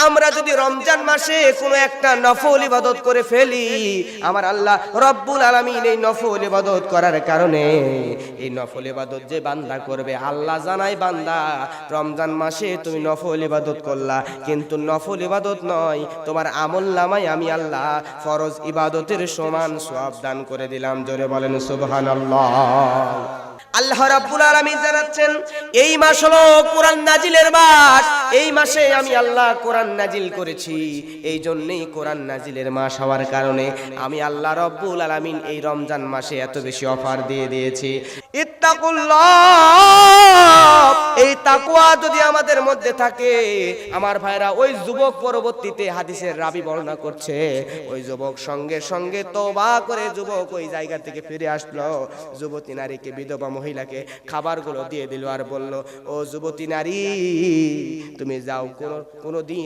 আমরা যদি রমজান মাসে কোনো একটা নফল ইবাদত করে ফেলি, আমার আল্লাহ রব্বুল আলামিন এই নফল ইবাদত করার কারণে, এই নফল ইবাদত যে বান্দা করবে, আল্লাহ জানায় বান্দা রমজান মাসে তুমি নফল ইবাদত করলা, কিন্তু নফল ইবাদত নয়, তোমার আমলনামায় আমি আল্লাহ ফরজ ইবাদতের সমান সওয়াব দান করে দিলাম। জোরে বলেন সুবহানাল্লাহ। আল্লাহ রাব্বুল আলামিন জানাচ্ছেন এই মাস হলো কোরআন নাজিলের মাস, এই মাসে আমি আল্লাহ কোরআন নাজিল করেছি। এই জন্যই কোরআন নাজিলের মাস হওয়ার কারণে আমি আল্লাহ রাব্বুল আলামিন এই রমজান মাসে এত বেশি অফার দিয়ে দিয়েছি। ইত্তাকুল্লাহ, এই তাকওয়া যদি আমাদের মধ্যে থাকে, আমার ভাইরা, ওই যুবক পরবর্তীতে হাদিসের রাবী বর্ণনা করছে, ওই যুবক সঙ্গে সঙ্গে তওবা করে যুবক ওই জায়গা থেকে ফিরে আসলো। যুবতী নারীকে, বিধবা মহিলাকে খাবারগুলো দিয়ে দিল আর বলল, ও যুবতী নারী, তুমি যাও, কোনো দিন